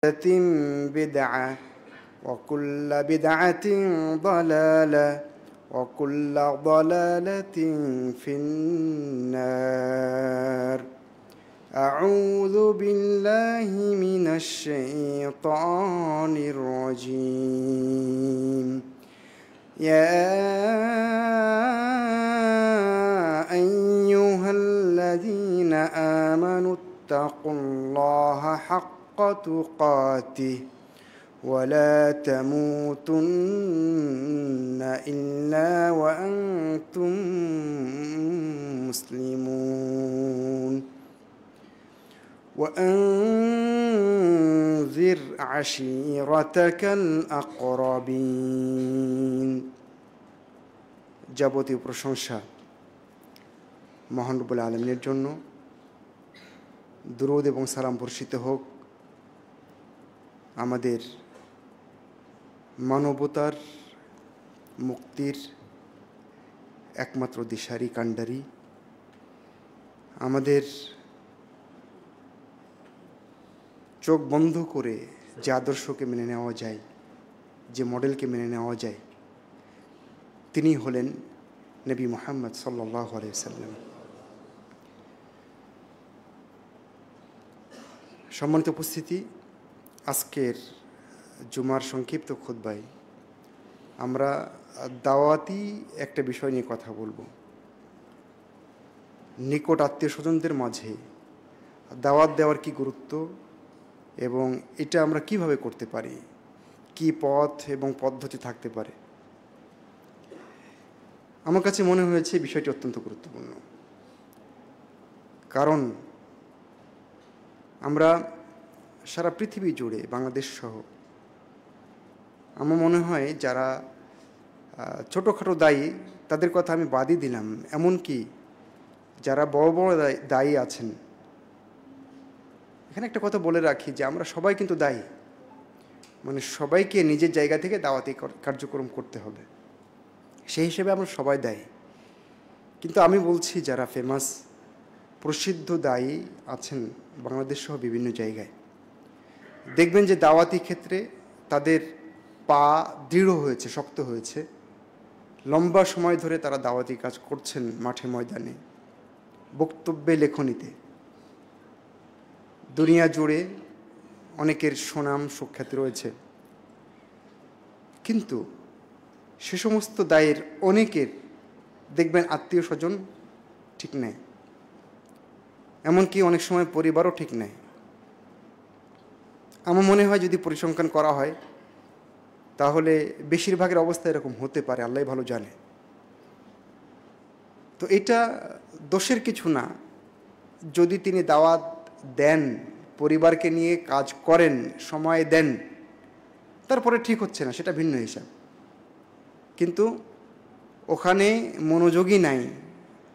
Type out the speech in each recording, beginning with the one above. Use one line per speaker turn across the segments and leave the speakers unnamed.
بدعة وكل بدعة ضلالة وكل ضلالة في النار أعوذ بالله من الشيطان الرجيم يا أيها الذين آمنوا اتقوا الله حق تقاته ولا تموتن إلا وأنتم مسلمون وأنذر عشيرتك الأقربين যাবতীয় প্রশংসা মহান রব্বুল আলামিনের জন্য। দুরূদ এবং সালাম বর্ষিত হোক আমাদের মানবতার মুক্তির একমাত্র দিশারি কাণ্ডারি, আমাদের চোখ বন্ধ করে যে আদর্শকে মেনে নেওয়া যায়, যে মডেলকে মেনে নেওয়া যায়, তিনি হলেন নবী মুহাম্মদ সাল্লাল্লাহু আলাইহি ওয়াসাল্লাম। সম্মানিত উপস্থিতি, আজকের জুমার সংক্ষিপ্ত খুতবায় আমরা দাওয়াতি একটা বিষয় নিয়ে কথা বলবো। নিকট আত্মীয় স্বজনদের মাঝে দাওয়াত দেওয়ার কি গুরুত্ব এবং এটা আমরা কিভাবে করতে পারি, কি পথ এবং পদ্ধতি থাকতে পারে। আমার কাছে মনে হয়েছে বিষয়টি অত্যন্ত গুরুত্বপূর্ণ, কারণ আমরা সারা পৃথিবী জুড়ে, বাংলাদেশ সহ, আমার মনে হয় যারা ছোটোখাটো দায়ী তাদের কথা আমি বাদই দিলাম, এমনকি যারা বড় বড় দায়ী আছেন, এখানে একটা কথা বলে রাখি যে আমরা সবাই কিন্তু দায়ী, মানে সবাইকে নিজের জায়গা থেকে দাওয়াতি কার্যক্রম করতে হবে, সেই হিসেবে আমরা সবাই দায়ী। কিন্তু আমি বলছি যারা ফেমাস প্রসিদ্ধ দায়ী আছেন বাংলাদেশ সহ বিভিন্ন জায়গায়, দেখবেন যে দাওয়াতি ক্ষেত্রে তাদের পা দৃঢ় হয়েছে, শক্ত হয়েছে। লম্বা সময় ধরে তারা দাওয়াতি কাজ করছেন, মাঠে ময়দানে, বক্তব্যে, লেখনীতে। দুনিয়া জুড়ে অনেকের সুনাম সুখ্যাতি রয়েছে, কিন্তু সে সমস্ত দায়ের অনেকের দেখবেন আত্মীয় স্বজন ঠিক নেই, এমনকি অনেক সময় পরিবারও ঠিক নেই। আমার মনে হয় যদি পরিসংখ্যান করা হয় তাহলে বেশিরভাগের অবস্থা এরকম হতে পারে, আল্লাহ ভালো জানে। তো এটা দোষের কিছু না, যদি তিনি দাওয়াত দেন, পরিবারকে নিয়ে কাজ করেন, সময় দেন, তারপরে ঠিক হচ্ছে না, সেটা ভিন্ন হিসাব। কিন্তু ওখানে মনোযোগী নাই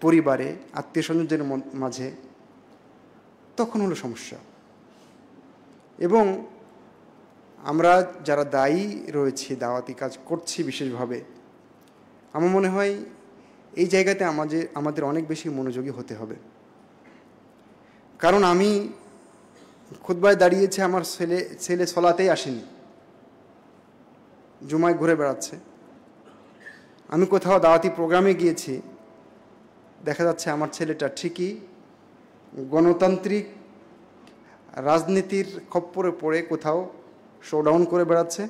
পরিবারে, আত্মীয় স্বজনদের মাঝে, তখন হলো সমস্যা। এবং আমরা যারা দায়ী রয়েছি, দাওয়াতি কাজ করছি বিশেষভাবে, আমার মনে হয় এই জায়গাতে আমাদের অনেক বেশি মনোযোগী হতে হবে। কারণ আমি খুতবায় দাঁড়িয়েছি, আমার ছেলে সলাতেই আসেনি, জুমায় ঘুরে বেড়াচ্ছে। আমি কোথাও দাওয়াতি প্রোগ্রামে গিয়েছি, দেখা যাচ্ছে আমার ছেলেটা ঠিকই গণতান্ত্রিক রাজনীতির খপ্পরে পড়ে কোথাও শোডাউন করে বেড়াচ্ছে,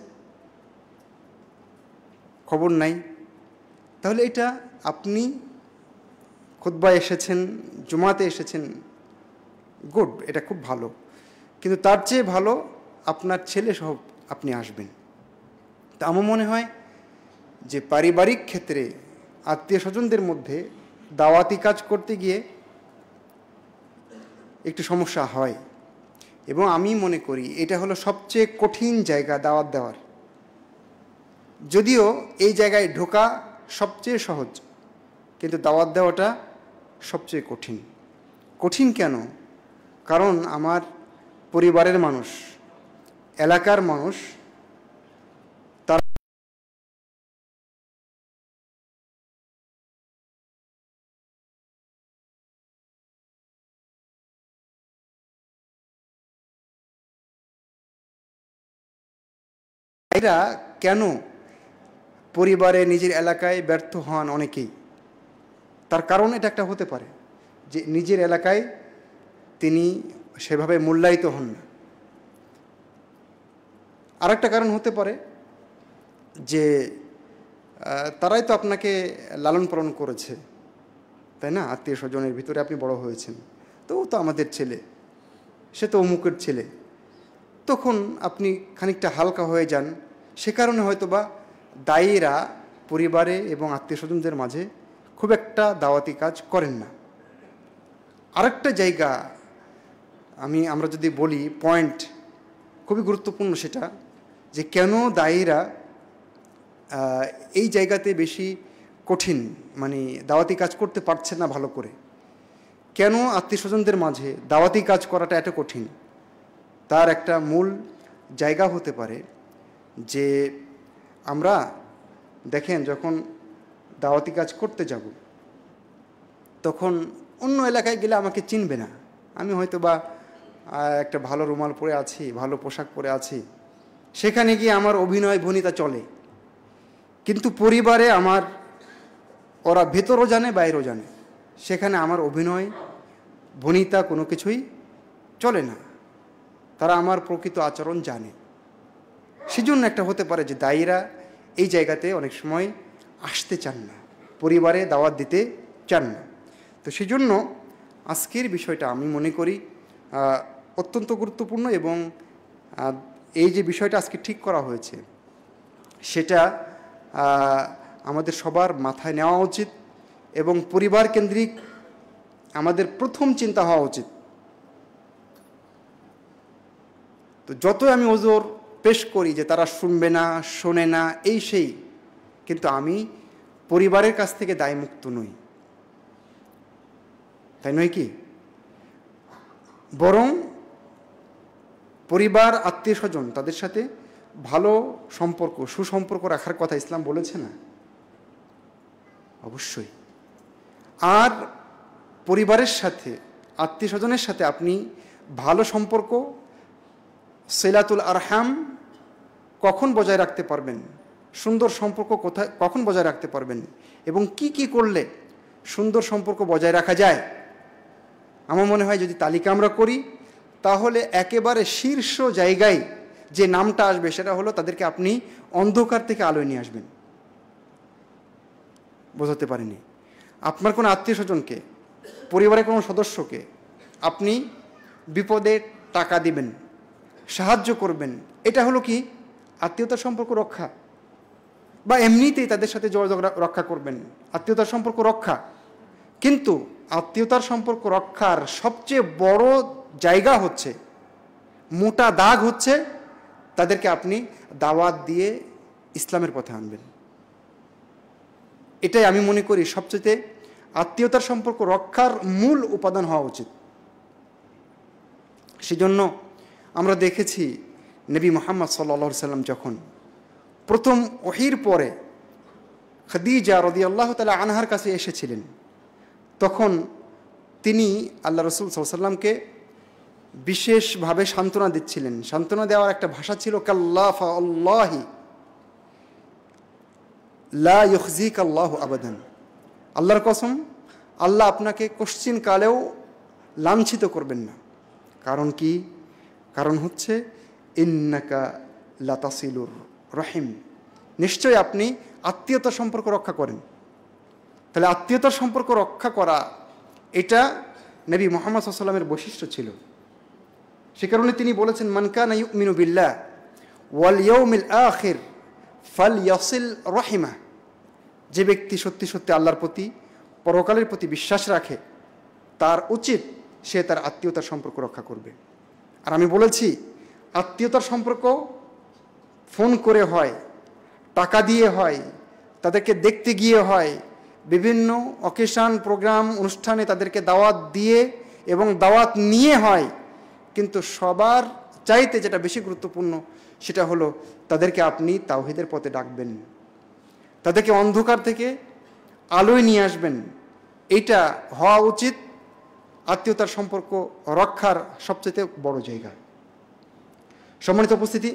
খবর নাই। তাহলে এটা আপনি খুতবায় এসেছেন, জুমাতে এসেছেন, গুড, এটা খুব ভালো, কিন্তু তার চেয়ে ভালো আপনার ছেলে সহ আপনি আসবেন। তা আমার মনে হয় যে পারিবারিক ক্ষেত্রে আত্মীয় স্বজনদের মধ্যে দাওয়াতি কাজ করতে গিয়ে একটু সমস্যা হয়, এবং আমি মনে করি এটা হলো সবচেয়ে কঠিন জায়গা দাওয়াত দেওয়ার। যদিও এই জায়গায় ঢোকা সবচেয়ে সহজ, কিন্তু দাওয়াত দেওয়াটা সবচেয়ে কঠিন। কঠিন কেন? কারণ আমার পরিবারের মানুষ, এলাকার মানুষ এরা কেন পরিবারে নিজের এলাকায় ব্যর্থ হন অনেকেই? তার কারণ এটা একটা হতে পারে যে নিজের এলাকায় তিনি সেভাবে মূল্যায়িত হন না। আরেকটা কারণ হতে পারে যে তারাই তো আপনাকে লালন পালন করেছে, তাই না? আত্মীয় স্বজনের ভিতরে আপনি বড় হয়েছেন, তো ও তো আমাদের ছেলে, সে তো অমুকের ছেলে, তখন আপনি খানিকটা হালকা হয়ে যান। সে কারণে হয়তোবা দায়ীরা পরিবারে এবং আত্মীয় স্বজনদের মাঝে খুব একটা দাওয়াতি কাজ করেন না। আরেকটা জায়গা আমরা যদি বলি পয়েন্ট খুবই গুরুত্বপূর্ণ, সেটা যে কেন দায়ীরা এই জায়গাতে বেশি কঠিন, মানে দাওয়াতি কাজ করতে পারছে না ভালো করে। কেন আত্মীয় স্বজনদের মাঝে দাওয়াতি কাজ করাটা এত কঠিন? তার একটা মূল জায়গা হতে পারে যে আমরা দেখেন যখন দাওয়াতি কাজ করতে যাব তখন অন্য এলাকায় গেলে আমাকে চিনবে না। আমি হয়তো বা একটা ভালো রুমাল পরে আছি, ভালো পোশাক পরে আছি, সেখানে গিয়ে আমার অভিনয় ভনিতা চলে। কিন্তু পরিবারে আমার ওরা ভেতরও জানে বাইরেও জানে, সেখানে আমার অভিনয় ভনিতা কোনো কিছুই চলে না। তারা আমার প্রকৃত আচরণ জানে। সেজন্য একটা হতে পারে যে দায়ীরা এই জায়গাতে অনেক সময় আসতে চান না, পরিবারে দাওয়াত দিতে চান না। তো সেজন্য আজকের বিষয়টা আমি মনে করি অত্যন্ত গুরুত্বপূর্ণ, এবং এই যে বিষয়টা আজকে ঠিক করা হয়েছে সেটা আমাদের সবার মাথায় নেওয়া উচিত, এবং পরিবার কেন্দ্রিক আমাদের প্রথম চিন্তা হওয়া উচিত। তো যতই আমি ওজোর পেশ করি যে তারা শুনবে না, শোনে না, এই সেই, কিন্তু আমি পরিবারের কাছ থেকে দায়মুক্ত নই, তাই নয় কি? বরং পরিবার, আত্মীয় স্বজন, তাদের সাথে ভালো সম্পর্ক, সুসম্পর্ক রাখার কথা ইসলাম বলেছে না? অবশ্যই। আর পরিবারের সাথে, আত্মীয় স্বজনের সাথে আপনি ভালো সম্পর্ক, সিলাতুল আরহাম কখন বজায় রাখতে পারবেন, সুন্দর সম্পর্ক কখন বজায় রাখতে পারবেন, এবং কি কি করলে সুন্দর সম্পর্ক বজায় রাখা যায়, আমার মনে হয় যদি তালিকা আমরা করি তাহলে একেবারে শীর্ষ জায়গায় যে নামটা আসবে সেটা হলো তাদেরকে আপনি অন্ধকার থেকে আলোয় নিয়ে আসবেন। বোঝাতে পারিনি? আপনার কোনো আত্মীয় স্বজনকে, পরিবারের কোনো সদস্যকে আপনি বিপদে টাকা দিবেন, সাহায্য করবেন, এটা হলো কি আত্মীয়তার সম্পর্ক রক্ষা, বা এমনিতেই তাদের সাথে যোগাযোগ রক্ষা করবেন, আত্মীয়তার সম্পর্ক রক্ষা। কিন্তু আত্মীয়তার সম্পর্ক রক্ষার সবচেয়ে বড় জায়গা হচ্ছে, মোটা দাগ হচ্ছে, তাদেরকে আপনি দাওয়াত দিয়ে ইসলামের পথে আনবেন। এটাই আমি মনে করি সবচেয়ে আত্মীয়তার সম্পর্ক রক্ষার মূল উপাদান হওয়া উচিত। সেজন্য আমরা দেখেছি নবী মুহাম্মদ সাল্লাল্লাহু আলাইহি সাল্লাম যখন প্রথম ওহীর পরে খাদিজা রাদিয়াল্লাহু তাআলা আনহার কাছে এসেছিলেন, তখন তিনি আল্লাহ রাসূল সাল্লাল্লাহু আলাইহি সাল্লামকে বিশেষভাবে সান্ত্বনা দিচ্ছিলেন। সান্ত্বনা দেওয়ার একটা ভাষা ছিল কাল্লা ফাআল্লাহি লা ইউখজিকা আল্লাহু আবাদান, আল্লাহর কসম, আল্লাহ আপনাকে কোশ্চিন কালেও লাঞ্ছিত করবেন না। কারণ কি? কারণ হচ্ছে ইন্নাকা লাতাসিলুর রহিম, নিশ্চয়ই আপনি আত্মীয়তার সম্পর্ক রক্ষা করেন। তাহলে আত্মীয়তার সম্পর্ক রক্ষা করা এটা নবী মুহাম্মদ সাল্লাল্লাহু আলাইহি ওয়াসাল্লামের বৈশিষ্ট্য ছিল। সে কারণে তিনি বলেছেন মান কানা ইউমিনু বিল্লাহ ওয়াল ইয়াউমিল আখির ফালইয়াসিল রাহিমা, যে ব্যক্তি সত্যি সত্যি আল্লাহর প্রতি, পরকালের প্রতি বিশ্বাস রাখে, তার উচিত সে তার আত্মীয়তার সম্পর্ক রক্ষা করবে। আর আমি বলেছি আত্মীয়তার সম্পর্ক ফোন করে হয়, টাকা দিয়ে হয়, তাদেরকে দেখতে গিয়ে হয়, বিভিন্ন অকেশন, প্রোগ্রাম, অনুষ্ঠানে তাদেরকে দাওয়াত দিয়ে এবং দাওয়াত নিয়ে হয়। কিন্তু সবার চাইতে যেটা বেশি গুরুত্বপূর্ণ সেটা হলো তাদেরকে আপনি তাওহীদের পথে ডাকবেন, তাদেরকে অন্ধকার থেকে আলোয় নিয়ে আসবেন। এটা হওয়া উচিত আত্মীয়তার সম্পর্ক রক্ষার সবচেয়ে বড় জায়গা। সম্মানিত উপস্থিতি,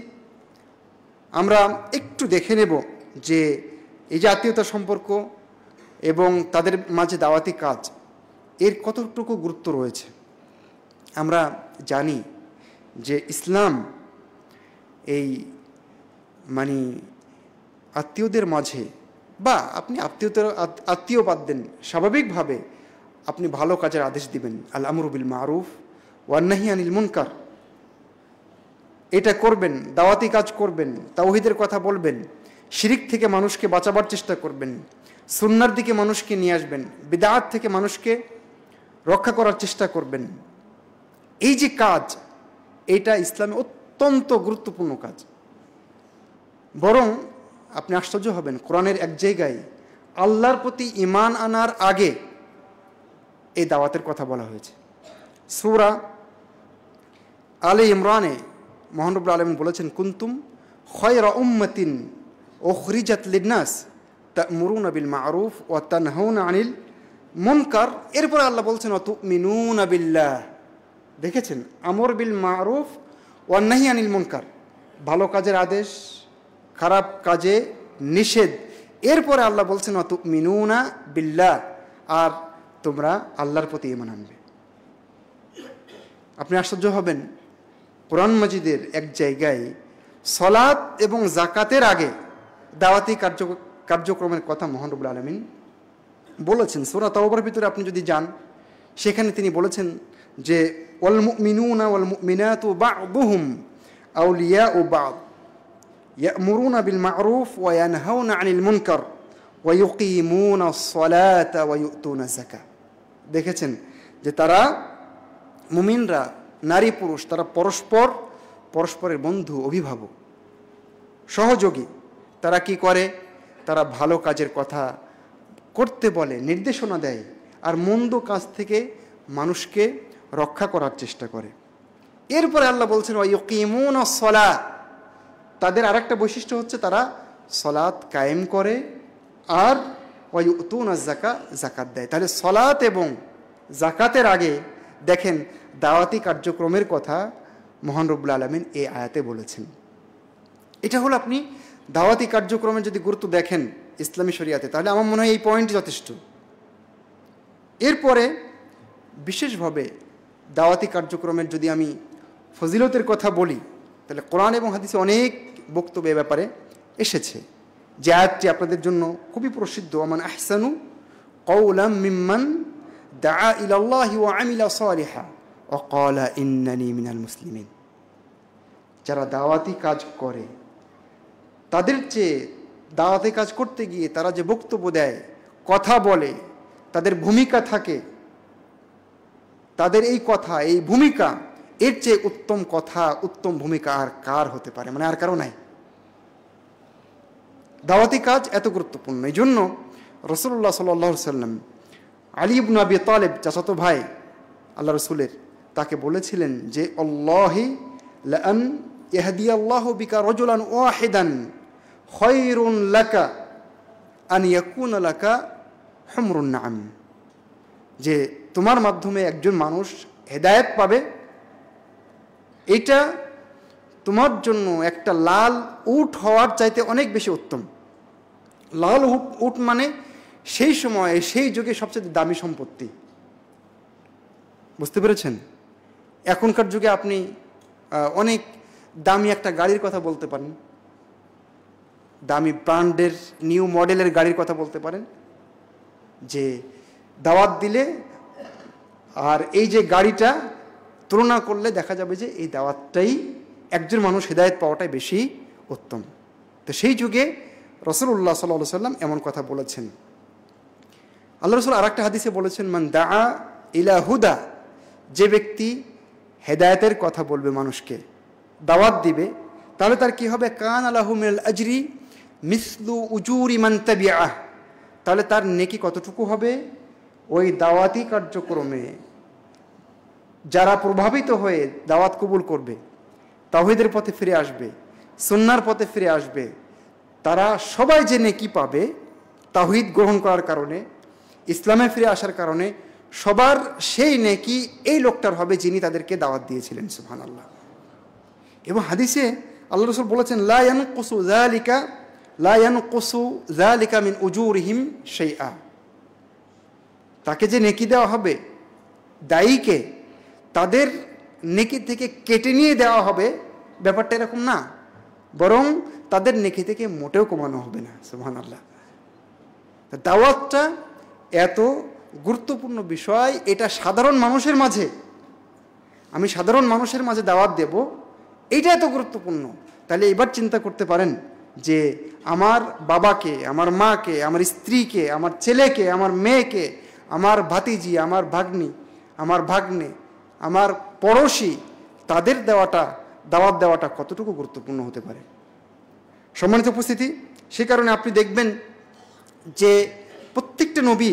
আমরা একটু দেখে নেব যে এই যে আত্মীয়তা সম্পর্ক এবং তাদের মাঝে দাওয়াতি কাজ এর কতটুকু গুরুত্ব রয়েছে। আমরা জানি যে ইসলাম এই মানে আত্মীয়দের মাঝে, বা আপনি আত্মীয় বাদ দেন, স্বাভাবিকভাবে আপনি ভালো কাজের আদেশ দিবেন, আল আমরু বিল মারুফ ওয়ান নাহি আনিল মুনকার, এটা করবেন, দাওয়াতি কাজ করবেন, তাওহীদের কথা বলবেন, শিরিক থেকে মানুষকে বাঁচাবার চেষ্টা করবেন, সুন্নাহর দিকে মানুষকে নিয়ে আসবেন, বিদআত থেকে মানুষকে রক্ষা করার চেষ্টা করবেন। এই যে কাজ, এটা ইসলামে অত্যন্ত গুরুত্বপূর্ণ কাজ। বরং আপনি আশ্চর্য হবেন, কোরআনের এক জায়গায় আল্লাহর প্রতি ঈমান আনার আগে এই দাওয়াতের কথা বলা হয়েছে। সূরা আলে ইমরানে মহান রব্বুল আলামিন বলেছেন, কুনতুম খায়রা উম্মাতিন উখরিজাত লিন-নাস তা'মুরুনা বিল মা'রুফ ওয়া তানহাউনা আনিল মুনকার। এরপরে আল্লাহ বলছেন ওয়া তু'মিনুনা বিল্লাহ। দেখেছেন, আমর বিল মা'রুফ ওয়া নাহি আনিল মুনকার, ভালো কাজের আদেশ, খারাপ কাজে নিষেধ। এরপরে আল্লাহ বলছেন ওয়া তু'মিনুনা বিল্লাহ, আর তোমরা আল্লাহর প্রতি ঈমান আনবে। আপনি আশ্চর্য হবেন, কোরআন মাজিদের এক জায়গায় সালাত এবং যাকাতের আগে দাওয়াতি কার্যক্রমের কথা মহান রব্বুল আলামিন বলেছেন। সূরা তাওবার ভিতরে আপনি যদি যান, সেখানে তিনি বলেছেন যে ওয়াল মুমিনুনা ওয়াল মুমিনাতু বা'দুহুম আউলিয়াউ বা'দ ইয়া'মুরুনা বিল মা'রুফ ওয়া ইয়ানহাউনা আনিল মুনকার ওয়া ইউকিমুনাস সালাতা ওয়া ইউতুনাজ যাকাত। দেখেছেন যে তারা মুমিনরা, নারী পুরুষ, তারা পরস্পরের বন্ধু, অভিভাবক, সহযোগী। তারা কি করে? তারা ভালো কাজের কথা করতে বলে, নির্দেশনা দেয়, আর মন্দ কাজ থেকে মানুষকে রক্ষা করার চেষ্টা করে। এরপরে আল্লাহ বলছেন ওয়া ইউকিমুনাস সালাহ, তাদের আরেকটা বৈশিষ্ট্য হচ্ছে তারা সালাত কায়েম করে, আর ওয়া ইউতুনাজ যাকাত, যাকাত দেয়। তাহলে সালাত এবং যাকাতের আগে দেখেন দাওয়াতি কার্যক্রমের কথা মহান রব্বুল আলামিন এই আয়াতে বলেছেন। এটা হলো আপনি দাওয়াতি কার্যক্রমের যদি গুরুত্ব দেখেন ইসলামী শরিয়াতে, তাহলে আমার মনে হয় এই পয়েন্টই যথেষ্ট। এরপরে বিশেষভাবে দাওয়াতি কার্যক্রমের যদি আমি ফজিলতের কথা বলি, তাহলে কোরআন এবং হাদিসে অনেক বক্তব্য এ ব্যাপারে এসেছে। যে আয়াতটি আপনাদের জন্য খুবই প্রসিদ্ধ, আমান আহসানু কওলাম মিম্মান দাআ ইলাল্লাহি ওয়া আমিলা সালিহা ওয়া ক্বালা ইন্নানি মিনাল মুসলিমিন। যারা দাওয়াতি কাজ করে, তাদের চেয়ে দাওয়াতি কাজ করতে গিয়ে তারা যে বক্তব্য দেয়, কথা বলে, তাদের ভূমিকা থাকে, তাদের এই কথা, এই ভূমিকা, এর চেয়ে উত্তম কথা, উত্তম ভূমিকা আর কার হতে পারে? মানে আর কারো নাই। দাওয়াতি কাজ এত গুরুত্বপূর্ণ। এই জন্য রাসূলুল্লাহ সাল্লাল্লাহু আলাইহি ওয়াসাল্লাম আলী ইবনে আবি তালেব, চাচাতো ভাই আল্লাহ রাসূলের, তাকে বলেছিলেন যে আল্লাহি লাআন ইয়াহদিয়াল্লাহু বিকা রাজুলান ওয়াহিদান খায়রুন লাকা আন ইয়াকুনা লাকা হুমরুন নাআম। যে তোমার মাধ্যমে একজন মানুষ হেদায়েত পাবে, এটা তোমার জন্য একটা লাল উট হওয়ার চাইতে অনেক বেশি উত্তম। লাল উট মানে সেই সময়ে, সেই যুগে সবচেয়ে দামি সম্পত্তি। বুঝতে পেরেছেন? এখনকার যুগে আপনি অনেক দামি একটা গাড়ির কথা বলতে পারেন, দামি ব্র্যান্ডের নিউ মডেলের গাড়ির কথা বলতে পারেন, যে দাওয়াত দিলে আর এই যে গাড়িটা তুলনা করলে দেখা যাবে যে এই দাওয়াতটাই, একজন মানুষ হেদায়েত পাওয়াটাই বেশি উত্তম। তো সেই যুগে রাসূলুল্লাহ সাল্লাল্লাহু আলাইহি ওয়াসাল্লাম এমন কথা বলেছেন। আল্লাহ রাসূল আরেকটা হাদিসে বলেছেন, মান দাআ ইলা হুদা, যে ব্যক্তি হেদায়েতের কথা বলবে, মানুষকে দাওয়াত দিবে, তাহলে তার কি হবে? কানা লাহু মিনাল আজরি মিসলু উজুরি মান তাবিআহ, তাহলে তার নেকি কতটুকু হবে? ওই দাওয়াতি কার্যক্রমে যারা প্রভাবিত হয়ে দাওয়াত কবুল করবে, তাওহীদের পথে ফিরে আসবে, সুন্নাহর পথে ফিরে আসবে, তারা সবাই যে নেকি পাবে তাওহীদ গ্রহণ করার কারণে, ইসলামে ফিরে আসার কারণে, সবার সেই নেকি এই লোকটার হবে যিনি তাদেরকে দাওয়াত দিয়েছিলেন। সুবহানাল্লাহ। এবং হাদিসে আল্লাহ রাসূল বলেছেন লা ইয়ানকুসু যালিকা মিন উজুরিহিম শাইআ, তাকে যে নেকি দেওয়া হবে, দায়ীকে তাদের নেকি থেকে কেটে নিয়ে দেওয়া হবে, ব্যাপারটা এরকম না, বরং তাদের নেকি থেকে মোটেও কমানো হবে না। সুবহানাল্লাহ। দাওয়াতটা এত গুরুত্বপূর্ণ বিষয়, এটা সাধারণ মানুষের মাঝে, আমি সাধারণ মানুষের মাঝে দাওয়াত দেব, এইটা এত গুরুত্বপূর্ণ। তাহলে এবার চিন্তা করতে পারেন যে আমার বাবাকে, আমার মাকে, আমার স্ত্রীকে, আমার ছেলেকে, আমার মেয়েকে, আমার ভাতিজি, আমার ভাগ্নি, আমার ভাগ্নে, আমার পড়োশি, তাদের দাওয়াত দেওয়াটা কতটুকু গুরুত্বপূর্ণ হতে পারে। সম্মানিত উপস্থিতি, সে কারণে আপনি দেখবেন যে প্রত্যেকটা নবী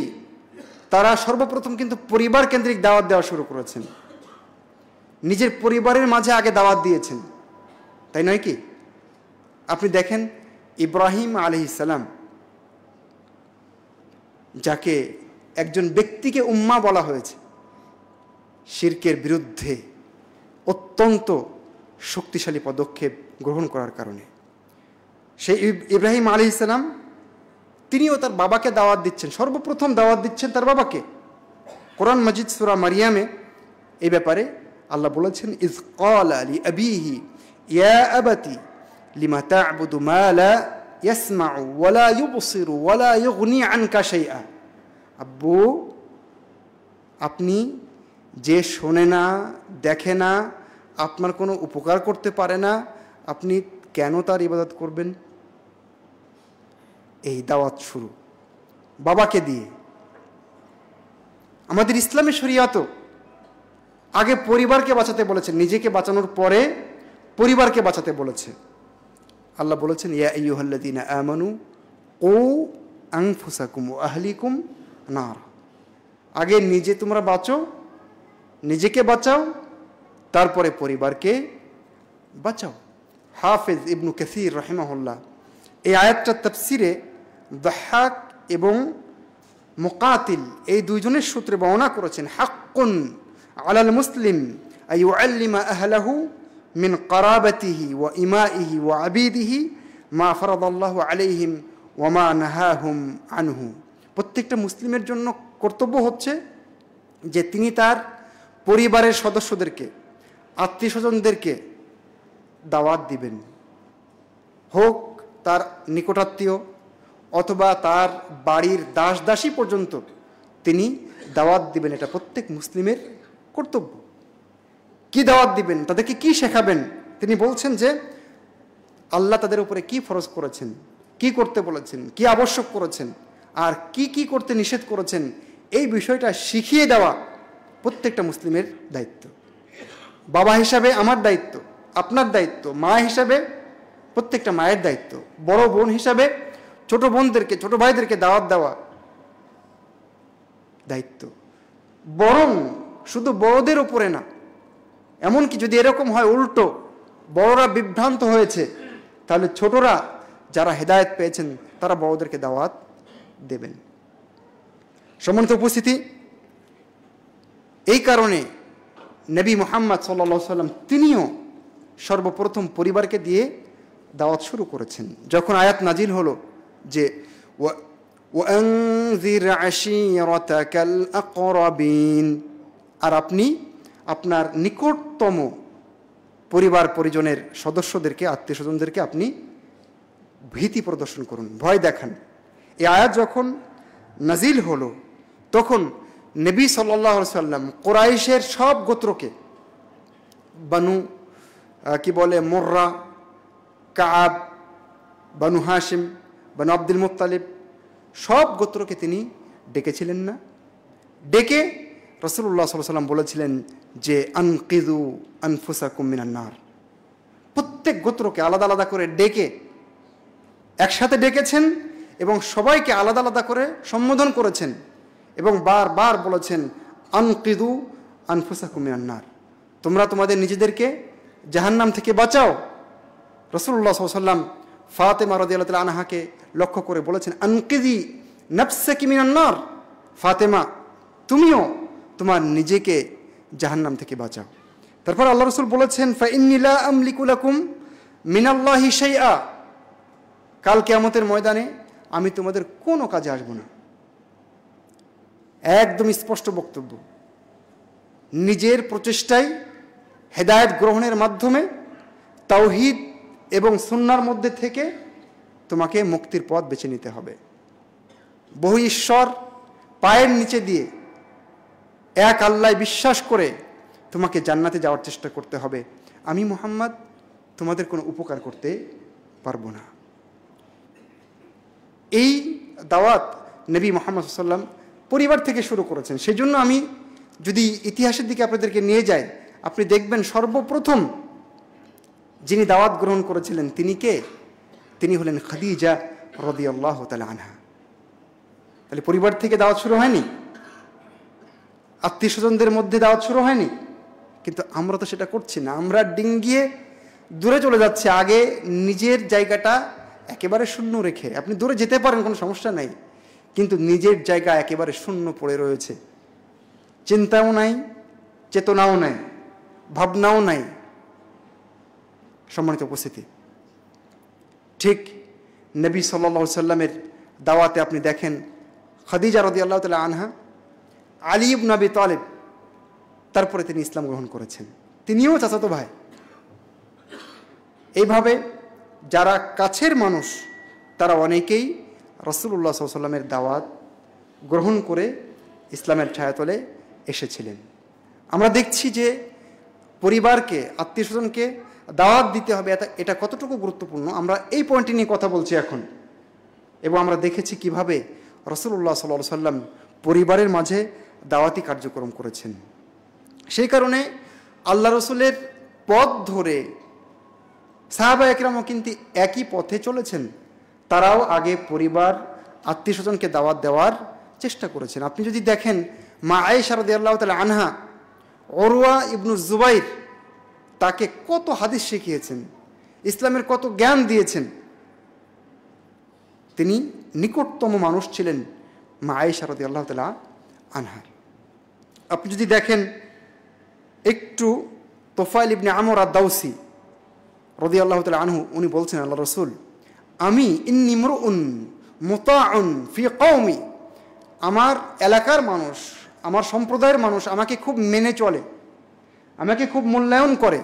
তারা সর্বপ্রথম কিন্তু পরিবার কেন্দ্রিক দাওয়াত দেওয়া শুরু করেছেন, নিজের পরিবারের মাঝে আগে দাওয়াত দিয়েছেন, তাই নয় কি? আপনি দেখেন ইব্রাহিম আলাইহিস সালাম, যাকে একজন ব্যক্তিকে উম্মাহ বলা হয়েছে শিরকের বিরুদ্ধে অত্যন্ত শক্তিশালী পদক্ষেপ গ্রহণ করার কারণে, সেই ইব্রাহিম আলাইহিস সালাম তিনিও তার বাবাকে দাওয়াত দিচ্ছেন, সর্বপ্রথম দাওয়াত দিচ্ছেন তার বাবাকে। কোরআন মাজিদ সূরা মারিয়ামে এই ব্যাপারে আল্লাহ বলেছেন, ইয ক্বালা লিআবিহি ইয়া আবাতি লিমা তা'বুদু মা লা ইয়াসমাউ ওয়া লা ইউবসিরু ওয়া লা ইউগনি আনকা শাইআ। আব্বু, আপনি যে শোনে না, দেখে না, আপনার কোনো উপকার করতে পারে না, আপনি কেন তার ইবাদত করবেন? এই দাওয়াত শুরু বাবাকে দিয়ে। আমাদের ইসলামী শরিয়াতও আগে পরিবারকে বাঁচাতে বলেছে, নিজেকে বাঁচানোর পরে পরিবারকে বাঁচাতে বলেছে। আল্লাহ বলেছেন, ইয়া আইয়ুহাল্লাযীনা আমানু কু আনফুসাকুম ওয়া আহলিকুম নার। আগে নিজে তোমরা বাঁচো, নিজেকে বাঁচাও, তারপরে পরিবারকে বাঁচাও। হাফেজ ইবনু কাসির রাহিমাহুল্লাহ এই আয়াতটার তাফসিরে দাহাক এবং মুকাতিল এই দুইজনের সূত্রে বর্ণনা করেছেন, হাক্কুন আলাল মুসলিম আন ইউআল্লিমা আহলাহু মিন কারাবাতিহি ওয়া ইমাইহি ওয়া আবিদিহি মা ফারাদাল্লাহু আলাইহিম ওয়া মা নাহাহুম আনহু। প্রত্যেকটা মুসলিমের জন্য কর্তব্য হচ্ছে যে তিনি তার পরিবারের সদস্যদেরকে, আত্মীয় স্বজনদেরকে দাওয়াত দিবেন, হোক তার নিকটাত্মীয় অথবা তার বাড়ির দাস দাসী পর্যন্ত তিনি দাওয়াত দিবেন। এটা প্রত্যেক মুসলিমের কর্তব্য। কি দাওয়াত দিবেন, তাদেরকে কি শেখাবেন? তিনি বলছেন যে আল্লাহ তাদের উপরে কি ফরজ করেছেন, কি করতে বলেছেন, কি আবশ্যক করেছেন, আর কি কি করতে নিষেধ করেছেন, এই বিষয়টা শিখিয়ে দেওয়া প্রত্যেকটা মুসলিমের দায়িত্ব। বাবা হিসাবে আমার দায়িত্ব, আপনার দায়িত্ব, মা হিসাবে প্রত্যেকটা মায়ের দায়িত্ব, বড় বোন হিসাবে ছোট বোনদেরকে, ছোট ভাইদেরকে দাওয়াত দেওয়া দায়িত্ব। বরং শুধু বড়দের উপরে না, এমনকি যদি এরকম হয় উল্টো, বড়রা বিভ্রান্ত হয়েছে, তাহলে ছোটরা যারা হেদায়েত পেয়েছেন তারা বড়দেরকে দাওয়াত দেবেন। সম্মানিত উপস্থিতি, এই কারণে নবী মুহাম্মদ সাল্লাল্লাহু আলাইহি ওয়াসাল্লাম তিনিও সর্বপ্রথম পরিবারকে দিয়ে দাওয়াত শুরু করেছেন। যখন আয়াত নাজিল হলো যে ওয়ানজির আশীরাতাকাল আকরাবিন, আর আপনি আপনার নিকটতম পরিবার পরিজনের সদস্যদেরকে, আত্মীয় স্বজনদেরকে আপনি ভীতি প্রদর্শন করুন, ভয় দেখান। এই আয়াত যখন নাজিল হলো তখন নবী সাল্লাল্লাহু আলাইহি সাল্লাম কুরাইশের সব গোত্রকে, বানু মুররা, কাআব, বানু হাশিম, বানু আব্দুল মুত্তালিব, সব গোত্রকে তিনি ডেকেছিলেন না? ডেকে রাসূলুল্লাহ সাল্লাল্লাহু আলাইহি সাল্লাম বলেছিলেন যে আনকিযু আনফুসাকুম মিনান নার। প্রত্যেক গোত্রকে আলাদা আলাদা করে ডেকে একসাথে ডেকেছেন এবং সবাইকে আলাদা আলাদা করে সম্বোধন করেছেন এবং বারবার বলেছেন আনকিযু আনফুসাকুম মিনান নার, তোমরা তোমাদের নিজেদেরকে জাহান্নাম থেকে বাঁচাও। রাসূলুল্লাহ সাল্লাল্লাহু আলাইহি ওয়াসাল্লাম ফাতেমা রাদিয়াল্লাহু তাআলা আনহাকে লক্ষ্য করে বলেছেন আনকিযি নাফসাকি মিনান নার, ফাতেমা তুমিও তোমার নিজেকে জাহান্নাম থেকে বাঁচাও। তারপর আল্লাহ রাসূল বলেছেন ফা ইন্নী লা আমলিকু লাকুম মিনাল্লাহি শাইআ, কাল কিয়ামতের ময়দানে আমি তোমাদের কোনো কাজে আসব না। একদম স্পষ্ট বক্তব্য। নিজের প্রচেষ্টায় হেদায়েত গ্রহণের মাধ্যমে তাওহীদ এবং সুন্নাহর মধ্যে থেকে তোমাকে মুক্তির পথ বেছে নিতে হবে। বহু ঈশ্বর পায়ের নিচে দিয়ে এক আল্লাহ বিশ্বাস করে তোমাকে জান্নাতে যাওয়ার চেষ্টা করতে হবে। আমি মুহাম্মদ তোমাদের কোনো উপকার করতে পারবো না। এই দাওয়াত নবী মুহাম্মদ সাল্লাল্লাহু আলাইহি ওয়াসাল্লাম পরিবার থেকে শুরু করেছেন। সেজন্য আমি যদি ইতিহাসের দিকে আপনাদেরকে নিয়ে যাই, আপনি দেখবেন সর্বপ্রথম যিনি দাওয়াত গ্রহণ করেছিলেন তিনি কে? তিনি হলেন খাদিজা রাদিয়াল্লাহু তাআলা আনহা। তাহলে পরিবার থেকে দাওয়াত শুরু হয়নি? আত্মীয় স্বজনদের মধ্যে দাওয়াত শুরু হয়নি? কিন্তু আমরা তো সেটা করছি না। আমরা ডিঙ্গিয়ে দূরে চলে যাচ্ছে, আগে নিজের জায়গাটা একেবারে শূন্য রেখে। আপনি দূরে যেতে পারেন, কোনো সমস্যা নাই, কিন্তু নিজের জায়গা একেবারে শূন্য পড়ে রয়েছে। চিন্তাও নাই, চেতনাও নাই, ভাবনাও নাই। সম্মানিত উপস্থিতি, ঠিক নবী সাল্লাল্লাহু আলাইহি সাল্লামের দাওয়াতে আপনি দেখেন খাদিজা রাদিয়াল্লাহু তাআলা আনহা, আলী ইবনে আবি তালিব, তারপরে তিনি ইসলাম গ্রহণ করেছেন। তিনিও চাচাতো ভাই। এইভাবে যারা কাছের মানুষ তারা অনেকেই রাসূলুল্লাহ সাল্লাল্লাহু আলাইহি সাল্লামের দাওয়াত গ্রহণ করে ইসলামের ছায়াতলে এসেছিলেন। আমরা দেখছি যে পরিবারকে, আত্মীয় স্বজনকে দাওয়াত দিতে হবে, এটা কতটুকু গুরুত্বপূর্ণ। আমরা এই পয়েন্টটি নিয়ে কথা বলছি এখন। এবং আমরা দেখেছি কিভাবে রাসূলুল্লাহ সাল্লাল্লাহু আলাইহি সাল্লাম পরিবারের মাঝে দাওয়াতি কার্যক্রম করেছেন। সেই কারণে আল্লাহ রসুলের পথ ধরে সাহাবা একরামও কিন্তু একই পথে চলেছেন। তারাও আগে পরিবার, আত্মীয় স্বজনকে দাওয়াত দেওয়ার চেষ্টা করেছেন। আপনি যদি দেখেন মা আয়েশা রাদিয়াল্লাহু তাআলা আনহা, উরওয়া ইবনু জুবাইর তাকে কত হাদিস শিখিয়েছেন, ইসলামের কত জ্ঞান দিয়েছেন। তিনি নিকটতম মানুষ ছিলেন মা আয়েশা রাদিয়াল্লাহু তাআলা আনহা। আপনি যদি দেখেন একটু, তোফাইল ইবনে আমর আদ-দাউসি রাদিয়াল্লাহু তাআলা আনহু, উনি বলছেন আল্লাহ রসুল, আমি ইন্নী ইমরুউন মুতাউন ফি কওমি, আমার এলাকার মানুষ, আমার সম্প্রদায়ের মানুষ আমাকে খুব মেনে চলে, আমাকে খুব মূল্যায়ন করে।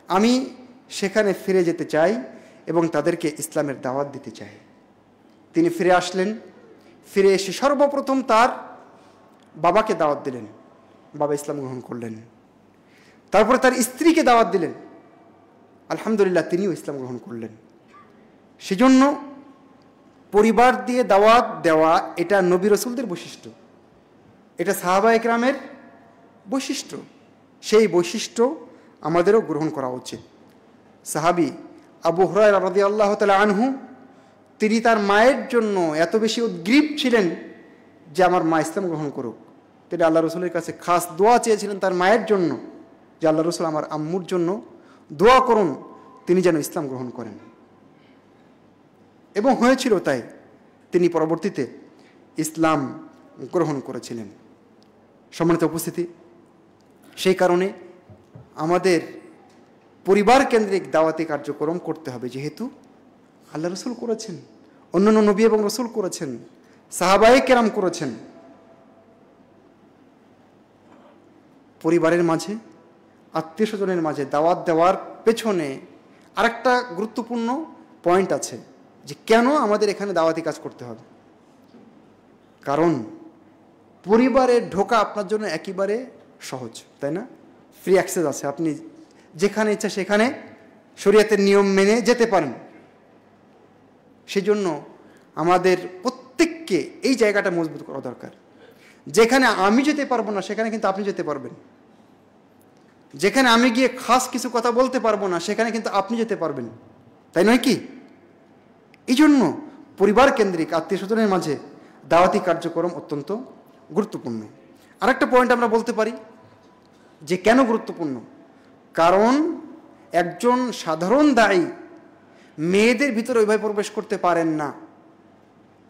আমি সেখানে ফিরে যেতে চাই এবং তাদেরকে ইসলামের দাওয়াত দিতে চাই। তিনি ফিরে আসলেন। ফিরে এসে সর্বপ্রথম তার বাবাকে দাওয়াত দিলেন, বাবা ইসলাম গ্রহণ করলেন। তারপরে তার স্ত্রীকে দাওয়াত দিলেন, আলহামদুলিল্লাহ তিনিও ইসলাম গ্রহণ করলেন। সেজন্য পরিবার দিয়ে দাওয়াত দেওয়া এটা নবী রাসূলদের বৈশিষ্ট্য, এটা সাহাবা একরামের বৈশিষ্ট্য। সেই বৈশিষ্ট্য আমাদেরও গ্রহণ করা উচিত। সাহাবী আবু হুরায়রা রাদিয়াল্লাহু তাআলা আনহু, তিনি তার মায়ের জন্য এত বেশি উদ্গ্রীব ছিলেন যে আমার মা ইসলাম গ্রহণ করুক। তিনি আল্লাহ রসুলের কাছে খাস দোয়া চেয়েছিলেন তার মায়ের জন্য, যে আল্লাহ রসুল আমার আম্মুর জন্য দোয়া করুন, তিনি যেন ইসলাম গ্রহণ করেন। এবং হয়েছিল তাই, তিনি পরবর্তীতে ইসলাম গ্রহণ করেছিলেন। সম্মানিত উপস্থিতি, সেই কারণে আমাদের পরিবার কেন্দ্রিক দাওয়াতি কার্যক্রম করতে হবে, যেহেতু আল্লাহ রসুল করেছেন, অন্যান্য নবী এবং রসুল করেছেন, সাহাবায়ে কেরাম করেছেন। পরিবারের মাঝে, আত্মীয় স্বজনের মাঝে দাওয়াত দেওয়ার পেছনে আরেকটা গুরুত্বপূর্ণ পয়েন্ট আছে, যে কেন আমাদের এখানে দাওয়াতি কাজ করতে হবে। কারণ পরিবারে ঢোকা আপনার জন্য একেবারে সহজ, তাই না? ফ্রি অ্যাক্সেস আছে, আপনি যেখানে ইচ্ছা সেখানে শরীয়তের নিয়ম মেনে যেতে পারেন। সেজন্য আমাদের প্রত্যেককে এই জায়গাটা মজবুত করা দরকার। যেখানে আমি যেতে পারবো না সেখানে কিন্তু আপনি যেতে পারবেন। যেখানে আমি গিয়ে খাস কিছু কথা বলতে পারবো না সেখানে কিন্তু আপনি যেতে পারবেন, তাই নয় কি? এই জন্য পরিবার কেন্দ্রিক আত্মীয় স্বজনের মাঝে দাওয়াতি কার্যক্রম অত্যন্ত গুরুত্বপূর্ণ। আরেকটা পয়েন্ট আমরা বলতে পারি যে কেন গুরুত্বপূর্ণ। কারণ একজন সাধারণ দায়ী মেয়েদের ভিতরে ওইভাবে প্রবেশ করতে পারেন না,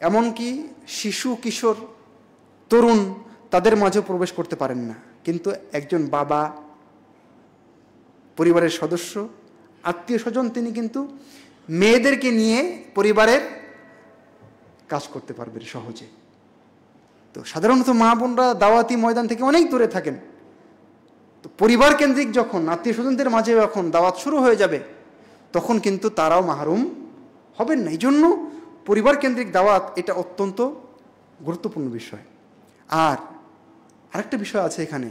এমনকি শিশু, কিশোর, তরুণ তাদের মাঝেও প্রবেশ করতে পারেন না। কিন্তু একজন বাবা, পরিবারের সদস্য, আত্মীয় স্বজন তিনি কিন্তু মেয়েদেরকে নিয়ে পরিবারের কাজ করতে পারবেন সহজে। তো সাধারণত মা বোনরা দাওয়াতি ময়দান থেকে অনেক দূরে থাকেন। তো পরিবার কেন্দ্রিক যখন আত্মীয় স্বজনদের মাঝে যখন দাওয়াত শুরু হয়ে যাবে তখন কিন্তু তারাও মাহরুম হবেন না। এই জন্য পরিবার কেন্দ্রিক দাওয়াত এটা অত্যন্ত গুরুত্বপূর্ণ বিষয়। আর আরেকটা বিষয় আছে এখানে,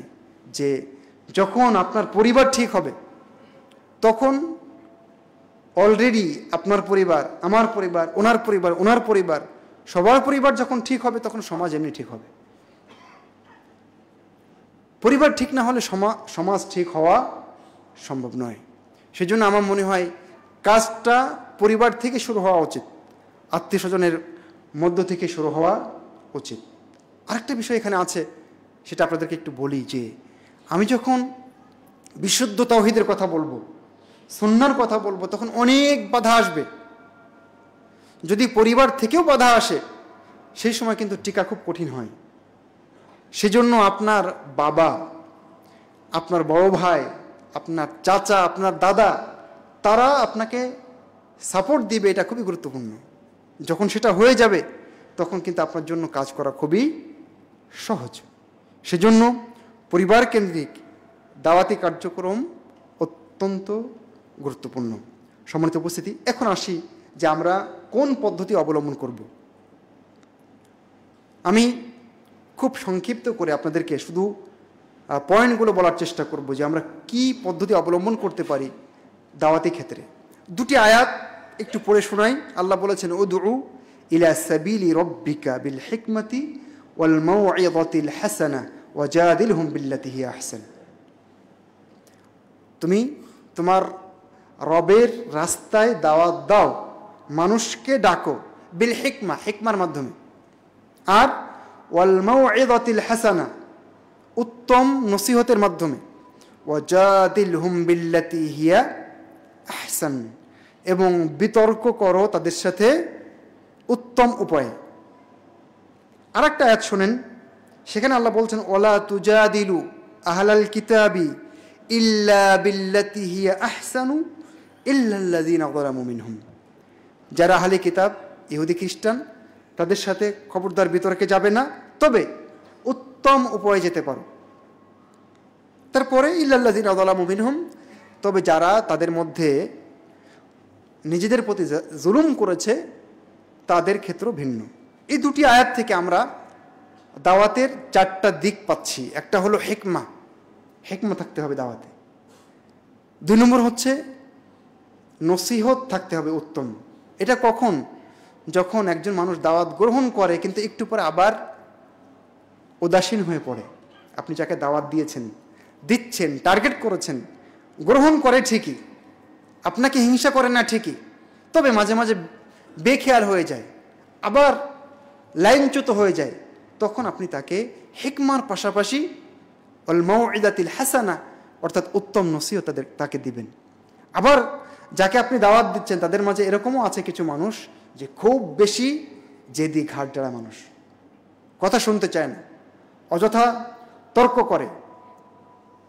যে যখন আপনার পরিবার ঠিক হবে তখন অলরেডি আপনার পরিবার, আমার পরিবার, ওনার পরিবার, ওনার পরিবার, সবার পরিবার যখন ঠিক হবে তখন সমাজ এমনি ঠিক হবে। পরিবার ঠিক না হলে সমাজ ঠিক হওয়া সম্ভব নয়। সেজন্য আমার মনে হয় কাজটা পরিবার থেকে শুরু হওয়া উচিত, আত্মীয় স্বজনের মধ্য থেকে শুরু হওয়া উচিত। আরেকটা বিষয় এখানে আছে, সেটা আপনাদেরকে একটু বলি, যে আমি যখন বিশুদ্ধ তাওহীদের কথা বলবো, সুন্নাহর কথা বলবো, তখন অনেক বাধা আসবে। যদি পরিবার থেকেও বাধা আসে সেই সময় কিন্তু টিকা খুব কঠিন হয়। সেজন্য আপনার বাবা, আপনার বড় ভাই, আপনার চাচা, আপনার দাদা, তারা আপনাকে সাপোর্ট দিবে, এটা খুবই গুরুত্বপূর্ণ। যখন সেটা হয়ে যাবে তখন কিন্তু আপনার জন্য কাজ করা খুবই সহজ। সেজন্য পরিবার কেন্দ্রিক দাওয়াতি কার্যক্রম অত্যন্ত গুরুত্বপূর্ণ। সম্মানিত উপস্থিতি, এখন আসি যে আমরা কোন পদ্ধতি অবলম্বন করব। আমি খুব সংক্ষিপ্ত করে আপনাদেরকে শুধু পয়েন্টগুলো বলার চেষ্টা করব যে আমরা কি পদ্ধতি অবলম্বন করতে পারি দাওয়াতি ক্ষেত্রে। দুটি আয়াত একটু পড়ে শোনাই। আল্লাহ বলেছেন, উদউ ইলা সাবিলি রব্বিকা বিল হিকমতি ওয়াল মাউইযাতিল হাসানা ওয়াজাদিলহুম বিল্লাতি হিয়া আহসান। তুমি তোমার রবের রাস্তায় দাওয়াত দাও, মানুষকে ডাকো, বিল হিকমা, হিকমার মাধ্যমে, আর ওয়াল মাউইযাতিল হাসানা, উত্তম নসিহতের মাধ্যমে, ওয়াজাদিলহুম বিল্লাতি হিয়া আহসান, এবং বিতর্ক করো তাদের সাথে উত্তম উপায়ে। আরেকটা আয়াত শোনেন, সেখানে আল্লাহ বলছেন, ওয়ালা তুজাদিলু আহলাল কিতাবি ইল্লা বিল্লাতি হিয়া আহসানু ইল্লাল্লাযীনা যালামু মিনহুম। যারা আহলে কিতাব, ইহুদি খ্রিস্টান, তাদের সাথে খবরদার বিতর্কে যাবে না, তবে উত্তম উপায়ে যেতে পারো। তারপরে ইল্লাল্লাযীনা যালামু মিনহুম, তবে যারা তাদের মধ্যে নিজেদের প্রতি জুলুম করেছে তাদের ক্ষেত্র ভিন্ন। এই দুটি আয়াত থেকে আমরা দাওয়াতের চারটা দিক পাচ্ছি। একটা হলো হিকমা, হিকমা থাকতে হবে দাওয়াতে। 2 নম্বর হচ্ছে নসিহত থাকতে হবে উত্তম। এটা কখন? যখন একজন মানুষ দাওয়াত গ্রহণ করে কিন্তু একটু পরে আবার উদাসীন হয়ে পড়ে। আপনি যাকে দাওয়াত দিচ্ছেন, টার্গেট করেছেন, গ্রহণ করে ঠিকই, আপনাকে হিংসা করে না ঠিকই, তবে মাঝে মাঝে বেখেয়াল হয়ে যায়, আবার লাইনচ্যুত হয়ে যায়, তখন আপনি তাকে হিকমার পাশাপাশি ওয়াল মাউইযাতিল হাসানা, অর্থাৎ উত্তম নসিহত তাকে দিবেন। আবার যাকে আপনি দাওয়াত দিচ্ছেন তাদের মাঝে এরকমও আছে কিছু মানুষ যে খুব বেশি জেদি, ঘাটজাড়া মানুষ, কথা শুনতে চায় না, অযথা তর্ক করে।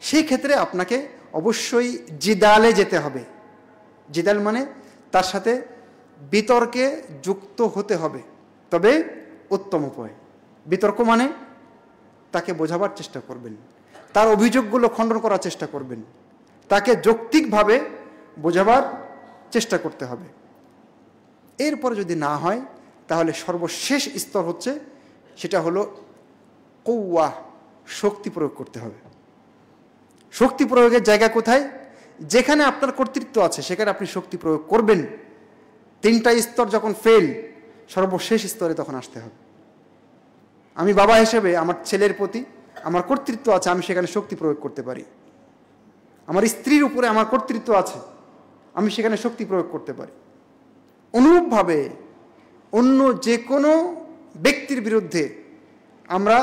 সেই ক্ষেত্রে আপনাকে অবশ্যই জিদালে যেতে হবে। জিদাল মানে তার সাথে বিতর্কে যুক্ত হতে হবে, তবে উত্তম উপায়। বিতর্ক মানে তাকে বোঝাবার চেষ্টা করবেন, তার অভিযোগগুলো খণ্ডন করার চেষ্টা করবেন, তাকে যৌক্তিকভাবে বোঝাবার চেষ্টা করতে হবে। এরপরে যদি না হয় তাহলে সর্বশেষ স্তর হচ্ছে, সেটা হলো কওয়া, শক্তি প্রয়োগ করতে হবে। শক্তি প্রয়োগের জায়গা কোথায়? যেখানে আপনার কর্তৃত্ব আছে সেখানে আপনি শক্তি প্রয়োগ করবেন। 3টা স্তর যখন ফেল, সর্বশেষ স্তরে তখন আসতে হবে। আমি বাবা হিসেবে আমার ছেলের প্রতি আমার কর্তৃত্ব আছে, আমি সেখানে শক্তি প্রয়োগ করতে পারি। আমার স্ত্রীর উপরে আমার কর্তৃত্ব আছে, আমি সেখানে শক্তি প্রয়োগ করতে পারি। অনুরূপভাবে অন্য যে কোনো ব্যক্তির বিরুদ্ধে আমরা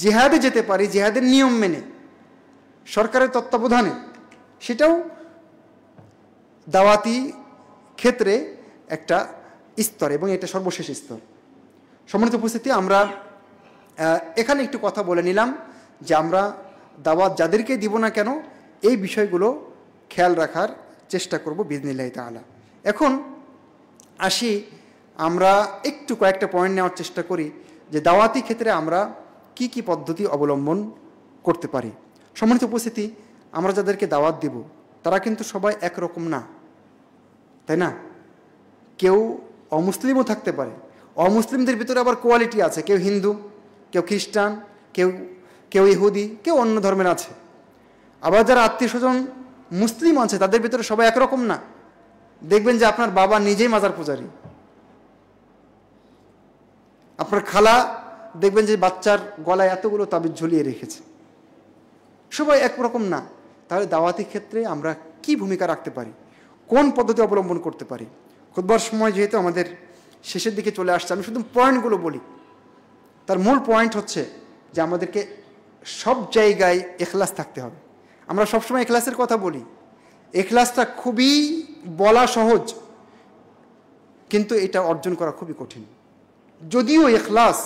জিহাদে যেতে পারি, জিহাদের নিয়ম মেনে, সরকারের তত্ত্বাবধানে। সেটাও দাওয়াতি ক্ষেত্রে একটা স্তর, এবং এটা সর্বশেষ স্তর। সম্মানিত উপস্থিতি, আমরা এখানে একটু কথা বলে নিলাম যে আমরা দাওয়াত যাদেরকে দিব না কেন এই বিষয়গুলো খেয়াল রাখার চেষ্টা করব বিজনিল্লাহি তাআলা। এখন আসি, আমরা একটু কয়েকটা পয়েন্ট নেওয়ার চেষ্টা করি যে দাওয়াতি ক্ষেত্রে আমরা কি কি পদ্ধতি অবলম্বন করতে পারি। সম্মানিত উপস্থিতি, আমরা যাদেরকে দাওয়াত দিব তারা কিন্তু সবাই একরকম না, তাই না? কেউ অমুসলিমও থাকতে পারে, অমুসলিমদের ভিতরে আবার কোয়ালিটি আছে, কেউ হিন্দু, কেউ খ্রিস্টান, কেউ কেউ ইহুদি, কেউ অন্য ধর্মের আছে। আবার যারা আত্মীয় স্বজন মুসলিম আছে তাদের ভিতরে সবাই একরকম না। দেখবেন যে আপনার বাবা নিজেই মাজার পূজারী, আপনার খালা দেখবেন যে বাচ্চার গলায় এতগুলো তাবিজ ঝুলিয়ে রেখেছে। সবাই একরকম না। তাহলে দাওয়াতি ক্ষেত্রে আমরা কি ভূমিকা রাখতে পারি, কোন পদ্ধতি অবলম্বন করতে পারি? খুতবার সময় যেহেতু আমাদের শেষের দিকে চলে আসছে, আমি শুধু পয়েন্টগুলো বলি। তার মূল পয়েন্ট হচ্ছে যে আমাদেরকে সব জায়গায় ইখলাস থাকতে হবে। আমরা সবসময় ইখলাসের কথা বলি, ইখলাসটা খুবই বলা সহজ, কিন্তু এটা অর্জন করা খুবই কঠিন। যদিও ইখলাস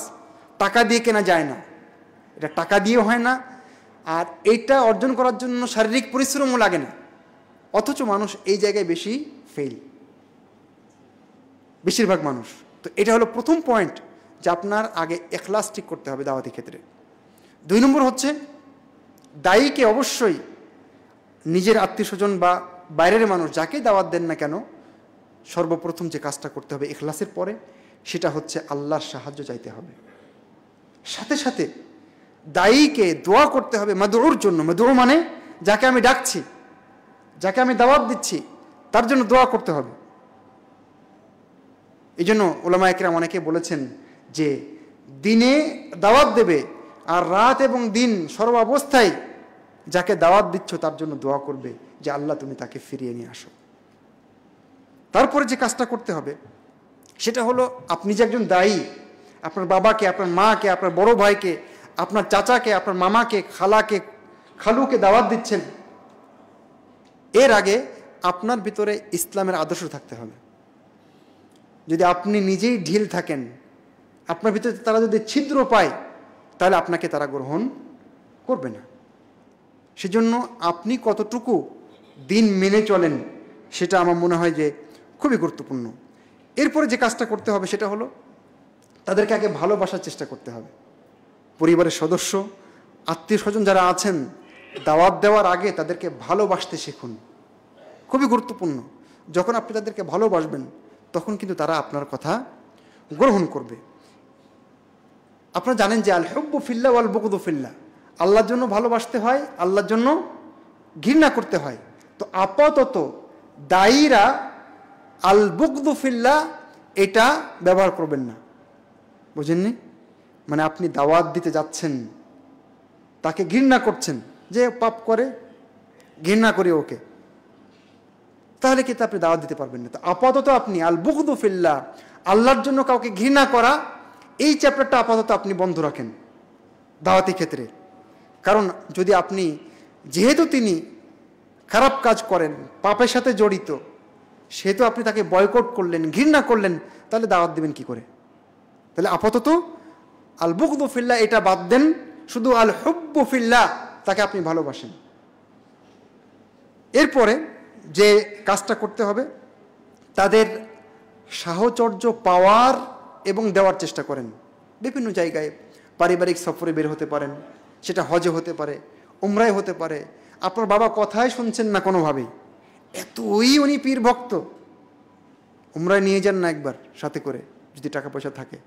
টাকা দিয়ে কেনা যায় না, এটা টাকা দিয়েও হয় না, আর এটা অর্জন করার জন্য শারীরিক পরিশ্রমও লাগে না, অথচ মানুষ এই জায়গায় বেশি ফেল, বেশিরভাগ মানুষ। তো এটা হলো প্রথম পয়েন্ট যে আপনার আগে ইখলাস ঠিক করতে হবে দাওয়াতি ক্ষেত্রে। 2 নম্বর হচ্ছে দায়ীকে অবশ্যই নিজের আত্মীয় স্বজন বা বাইরের মানুষ যাকে দাওয়াত দেন না কেন, সর্বপ্রথম যে কাজটা করতে হবে ইখলাসের পরে, সেটা হচ্ছে আল্লাহর সাহায্য চাইতে হবে। সাথে সাথে দায়ীকে দোয়া করতে হবে মাদউর জন্য। মাদউ মানে যাকে আমি ডাকছি, যাকে আমি দাওয়াত দিচ্ছি, তার জন্য দোয়া করতে হবে। এই জন্য উলামায়ে কেরাম অনেকে বলেছেন যে দিনে দাওয়াত দেবে আর রাত এবং দিন সর্বাবস্থায় যাকে দাওয়াত দিচ্ছ তার জন্য দোয়া করবে যে আল্লাহ তুমি তাকে ফিরিয়ে নিয়ে আসো। তারপরে যে কাজটা করতে হবে সেটা হলো, আপনি যে একজন দায়ী, আপনার বাবাকে, আপনার মাকে, আপনার বড় ভাইকে, আপনার চাচাকে, আপনার মামাকে, খালাকে, খালুকে দাওয়াত দিচ্ছেন, এর আগে আপনার ভিতরে ইসলামের আদর্শ থাকতে হবে। যদি আপনি নিজেই ঢিল থাকেন, আপনার ভিতরে তারা যদি ছিদ্র পায়, তাহলে আপনাকে তারা গ্রহণ করবে না। সেজন্য আপনি কতটুকু দিন মেনে চলেন সেটা আমার মনে হয় যে খুবই গুরুত্বপূর্ণ। এরপরে যে কাজটা করতে হবে সেটা হলো তাদেরকে আগে ভালোবাসার চেষ্টা করতে হবে। পরিবারের সদস্য, আত্মীয় স্বজন যারা আছেন, দাওয়াত দেওয়ার আগে তাদেরকে ভালোবাসতে শিখুন, খুবই গুরুত্বপূর্ণ। যখন আপনি তাদেরকে ভালোবাসবেন তখন কিন্তু তারা আপনার কথা গ্রহণ করবে। আপনারা জানেন যে আল হুব্বু ফিল্লাহ ওয়াল বুগদু ফিল্লাহ, আল্লাহর জন্য ভালোবাসতে হয়, আল্লাহর জন্য ঘৃণা করতে হয়। তো আপাতত দায়ীরা আল বুগদু ফিল্লাহ এটা ব্যবহার করবেন না, বুঝেননি? মানে আপনি দাওয়াত দিতে যাচ্ছেন, তাকে ঘৃণা করছেন, যে পাপ করে ঘৃণা করি ওকে, তাহলে কিন্তু আপনি দাওয়াত দিতে পারবেন না। তো আপাতত আপনি আল বুগদু ফিল্লাহ, আল্লাহর জন্য কাউকে ঘৃণা করা, এই চ্যাপ্টারটা আপাতত আপনি বন্ধ রাখেন দাওয়াতি ক্ষেত্রে। কারণ যদি আপনি, যেহেতু তিনি খারাপ কাজ করেন, পাপের সাথে জড়িত, সেহেতু আপনি তাকে বয়কট করলেন, ঘৃণা করলেন, তাহলে দাওয়াত দিবেন কি করে? তাহলে আপাতত আল বুগদু ফিল্লাহ এটা বাদ দেন, শুধু আল হুব্বু ফিল্লাহ, তাকে আপনি ভালোবাসেন। এরপরে যে কাজটা করতে হবে, তাদের সাহচর্য পাওয়ার এবং দেওয়ার চেষ্টা করেন। বিভিন্ন জায়গায় পারিবারিক সফরে বের হতে পারেন, সেটা হজে হতে পারে, উমরায় হতে পারে। আপনার বাবা কথাই শুনছেন না কোনোভাবেই, এতই উনি পীর ভক্ত, উমরায় নিয়ে যান না একবার সাথে করে, যদি টাকা পয়সা থাকে।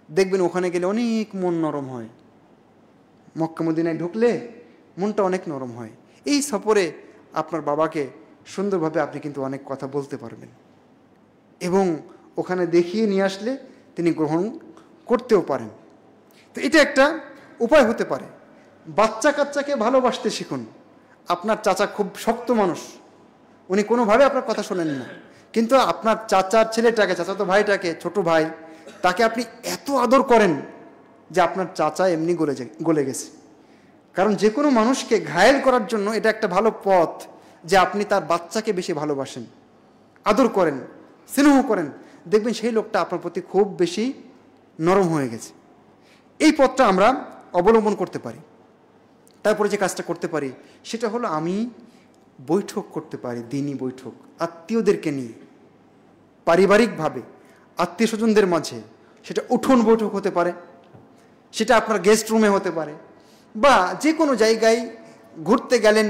দেখবেন ওখানে গেলে অনেক মন নরম হয়, মক্কা মদিনায় ঢুকলে মনটা অনেক নরম হয়। এই সফরে আপনার বাবাকে সুন্দরভাবে আপনি কিন্তু অনেক কথা বলতে পারবেন, এবং ওখানে দেখিয়ে নিয়ে আসলে তিনি গ্রহণ করতেও পারেন। তো এটা একটা উপায় হতে পারে। বাচ্চা কাচ্চাকে ভালোবাসতে শিখুন। আপনার চাচা খুব শক্ত মানুষ, উনি কোনোভাবে আপনার কথা শোনেন না, কিন্তু আপনার চাচার ছেলেটাকে, চাচাতো ভাইটাকে, ছোট ভাই, তাকে আপনি এত আদর করেন যে আপনার চাচা এমনি গলে গেছে। কারণ যে কোনো মানুষকে ঘায়েল করার জন্য এটা একটা ভালো পথ যে আপনি তার বাচ্চাকে বেশি ভালোবাসেন, আদর করেন, স্নেহ করেন, দেখবেন সেই লোকটা আপনার প্রতি খুব বেশি নরম হয়ে গেছে। এই পথটা আমরা অবলম্বন করতে পারি। তারপরে যে কাজটা করতে পারি সেটা হলো, আমি বৈঠক করতে পারি, দিনই বৈঠক, আত্মীয়দেরকে নিয়ে পারিবারিকভাবে আত্মীয় স্বজনদের মাঝে, সেটা উঠোন বৈঠক হতে পারে, সেটা আপনার গেস্ট রুমে হতে পারে, বা যে কোনো জায়গায় ঘুরতে গেলেন,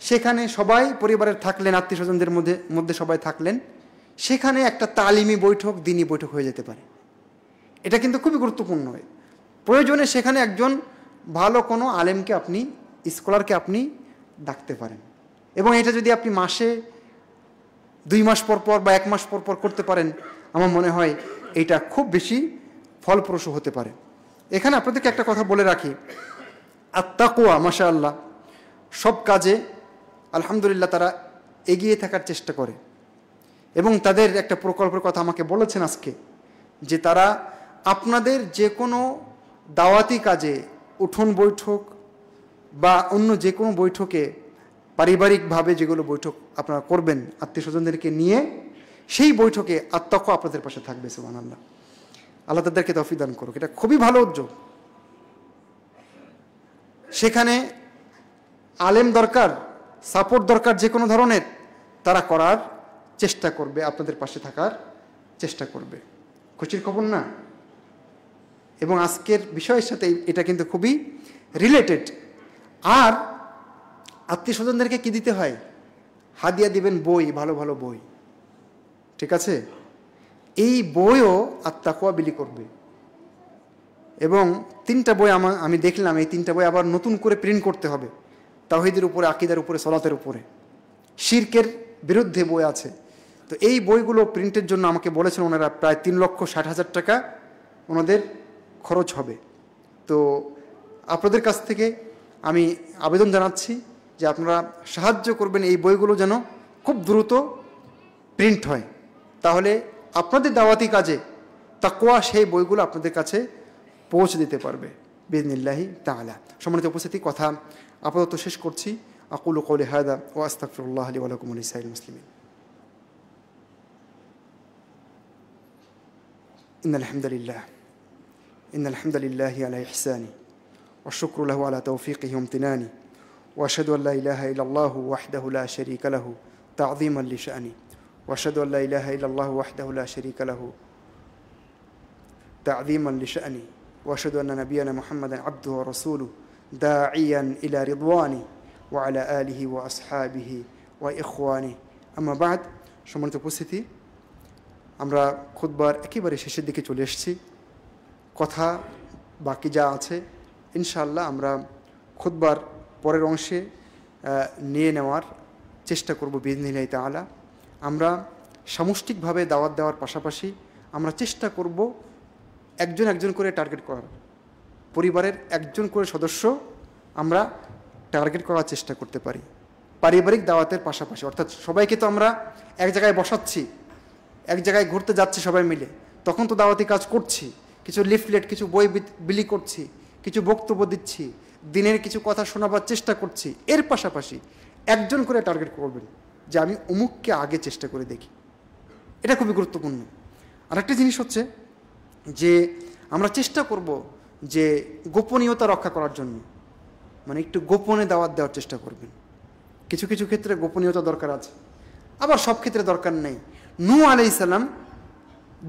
সেখানে সবাই পরিবারের থাকলেন, আত্মীয় স্বজনদের মধ্যে সবাই থাকলেন, সেখানে একটা তালিমি বৈঠক, দিনই বৈঠক হয়ে যেতে পারে। এটা কিন্তু খুবই গুরুত্বপূর্ণ। প্রয়োজনে সেখানে একজন ভালো কোনো আলেমকে আপনি, স্কলারকে আপনি ডাকতে পারেন, এবং এটা যদি আপনি মাসে 2 মাস পর পর বা 1 মাস পর পর করতে পারেন, আমার মনে হয় এটা খুব বেশি ফলপ্রসূ হতে পারে। এখানে আপনাদেরকে একটা কথা বলে রাখি, আত্তাকওয়া মাশাআল্লাহ সব কাজে আলহামদুলিল্লাহ তারা এগিয়ে থাকার চেষ্টা করে, এবং তাদের একটা প্রকল্পের কথা আমাকে বলেছেন আজকে, যে তারা আপনাদের যে কোনো দাওয়াতি কাজে, উঠোন বৈঠক বা অন্য যে কোনো বৈঠকে, পারিবারিকভাবে যেগুলো বৈঠক আপনারা করবেন আত্মীয় স্বজনদেরকে নিয়ে, সেই বৈঠকে আত্তাকওয়া আপনাদের পাশে থাকবে। সুবহানাল্লাহ, আল্লাহ তাদেরকে তৌফিক দান করুক। এটা খুবই ভালো উদ্যোগ। সেখানে আলেম দরকার, সাপোর্ট দরকার যে কোনো ধরনের, তারা করার চেষ্টা করবে, আপনাদের পাশে থাকার চেষ্টা করবে। খুশির খবর না? এবং আজকের বিষয়ের সাথে এটা কিন্তু খুবই রিলেটেড। আর আত্মীয় স্বজনদেরকে কী দিতে হয়? হাদিয়া দিবেন বই, ভালো ভালো বই, ঠিক আছে? এই বইও আত্তাকওয়া বিলি করবে। এবং 3টা বই আমি দেখলাম, এই 3টা বই আবার নতুন করে প্রিন্ট করতে হবে। তাওহীদের উপরে, আকীদার উপরে, সলাতের উপরে, শিরকের বিরুদ্ধে বই আছে। তো এই বইগুলো প্রিন্টের জন্য আমাকে বলেছেন ওনারা প্রায় 3,60,000 টাকা ওনাদের খরচ হবে। তো আপনাদের কাছ থেকে আমি আবেদন জানাচ্ছি যে আপনারা সাহায্য করবেন এই বইগুলো যেন খুব দ্রুত প্রিন্ট হয়, তাহলে আপনাদের দাওয়াতি কাজে তাকওয়া সেই বইগুলো আপনাদের কাছে পৌঁছে দিতে পারবে বিইজনিল্লাহি তাআলা। সম্মানিত উপস্থিতি, কথা আপাতত শেষ করছি। আকুলু কওলি হাযা ওয়া আস্তাগফিরুল্লাহ লি ওয়া লাকুম ওয়া লিসাইরিল মুসলিমিন। ইন্নাল হামদালিল্লাহি আলা ইহসানি ওয়া শুকরু লাহু আলা তাওফীকিহি ওয়া ইমতিনানি ওয়া আশহাদু আল্লা ইলাহা ইল্লাল্লাহু ওয়াহদাহু লা শারীকা লাহু তা'যীমান লিশানি ওয়া আশহাদু আল্লা ইলাহা ইল্লাল্লাহু ওয়াহদাহু লা শারীকা লাহু তা'যীমান লিশানি ওয়া আশহাদু আন্না নাবিয়ানা মুহাম্মাদান আবদুহু ওয়া রাসূলুহু দাঈয়ান ইলা রিদওয়ানি ওয়া আলা আলিহি ওয়া আসহাবিহি ওয়া ইখওয়ানি। আম্মা বা'দ। সম্মানিত উপস্থিতি, আমরা খুতবার একেবারে শেষের দিকে চলে এসেছি। কথা বাকি যা আছে ইনশাআল্লাহ আমরা খুতবার পরের অংশে নিয়ে নেওয়ার চেষ্টা করব বিইজনিল্লাহি তাআলা। আমরা সামষ্টিকভাবে দাওয়াত দেওয়ার পাশাপাশি আমরা চেষ্টা করব একজন একজন করে টার্গেট করার, পরিবারের একজন করে সদস্য আমরা টার্গেট করার চেষ্টা করতে পারি পারিবারিক দাওয়াতের পাশাপাশি। অর্থাৎ সবাইকে তো আমরা এক জায়গায় বসাচ্ছি, এক জায়গায় ঘুরতে যাচ্ছি সবাই মিলে, তখন তো দাওয়াতি কাজ করছি, কিছু লিফলেট, কিছু বই বিলি করছি, কিছু বক্তব্য দিচ্ছি, দিনের কিছু কথা শোনাবার চেষ্টা করছি। এর পাশাপাশি একজন করে টার্গেট করবেন যে আমি অমুককে আগে চেষ্টা করে দেখি। এটা খুবই গুরুত্বপূর্ণ। আরেকটা জিনিস হচ্ছে যে আমরা চেষ্টা করব যে গোপনীয়তা রক্ষা করার জন্য, মানে একটু গোপনে দাওয়াত দেওয়ার চেষ্টা করবেন। কিছু কিছু ক্ষেত্রে গোপনীয়তা দরকার আছে, আবার সব ক্ষেত্রে দরকার নেই। নূহ আলাইহিস সালাম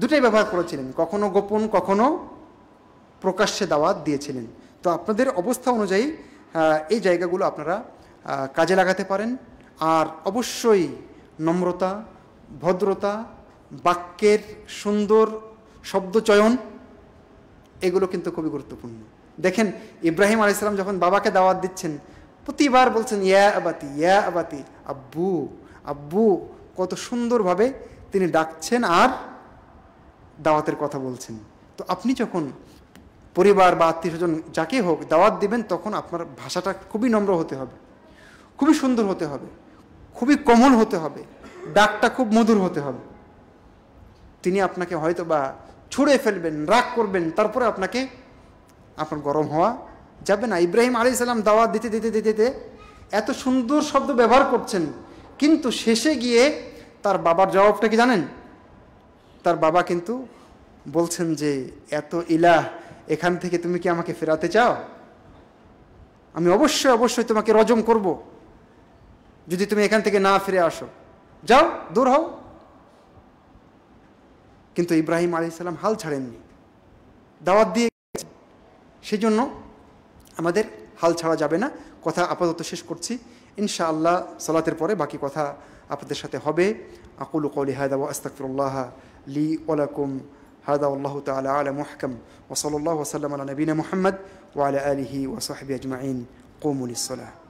দুটাই ব্যবহার করেছিলেন, কখনো গোপন কখনো প্রকাশ্যে দাওয়াত দিয়েছিলেন। তো আপনাদের অবস্থা অনুযায়ী এই জায়গাগুলো আপনারা কাজে লাগাতে পারেন। আর অবশ্যই নম্রতা, ভদ্রতা, বাক্যের সুন্দর শব্দচয়ন, এগুলো কিন্তু খুবই গুরুত্বপূর্ণ। দেখেন ইব্রাহিম আলাইহিস সালাম যখন বাবাকে দাওয়াত দিচ্ছেন, প্রতিবার বলছেন ইয়া আবাতি, ইয়া আবাতি, আব্বু আব্বু, কত সুন্দরভাবে তিনি ডাকছেন আর দাওয়াতের কথা বলছেন। তো আপনি যখন পরিবার বা আত্মীয় স্বজন যাকে হোক দাওয়াত দিবেন, তখন আপনার ভাষাটা খুবই নম্র হতে হবে, খুবই সুন্দর হতে হবে, খুবই কোমল হতে হবে, ডাকটা খুব মধুর হতে হবে। তিনি আপনাকে হয়তো বা ছুঁড়ে ফেলবেন, রাগ করবেন, তারপরে আপনার গরম হওয়া যাবে না। ইব্রাহিম আলাইহিস সালাম দাওয়াত দিতে দিতে দিতে দিতে এত সুন্দর শব্দ ব্যবহার করছেন, কিন্তু শেষে গিয়ে তার বাবার জবাবটা কি জানেন? তার বাবা কিন্তু বলছেন যে এত ইলাহ, এখান থেকে তুমি কি আমাকে ফেরাতে চাও? আমি অবশ্যই অবশ্যই তোমাকে রজম করব। যদি তুমি এখান থেকে না ফিরে আসো, যাও, দূর হও। কিন্তু ইব্রাহিম আলাইহিস সালাম হাল ছাড়েননি, দাওয়াত দিয়ে গেছেন। সেই জন্য আমাদের হাল ছাড়া যাবে না। কথা আপাতত শেষ করছি, ইনশাআল্লাহ সালাতের পরে বাকি কথা আপনাদের সাথে হবে। আকুলু কওলি হাযা ওয়া আস্তাগফিরুল্লাহ লি ওয়া লাকুম। হাযা ওয়াল্লাহু তাআলা আ'লামু ওয়া আহকাম ওয়া সাল্লাল্লাহু ওয়া সাল্লাম আলা নবিয়িনা মুহাম্মদ ওয়া আলা আলিহি ওয়া সাহবিহি আজমাইন। কুমু লিস-সালাহ।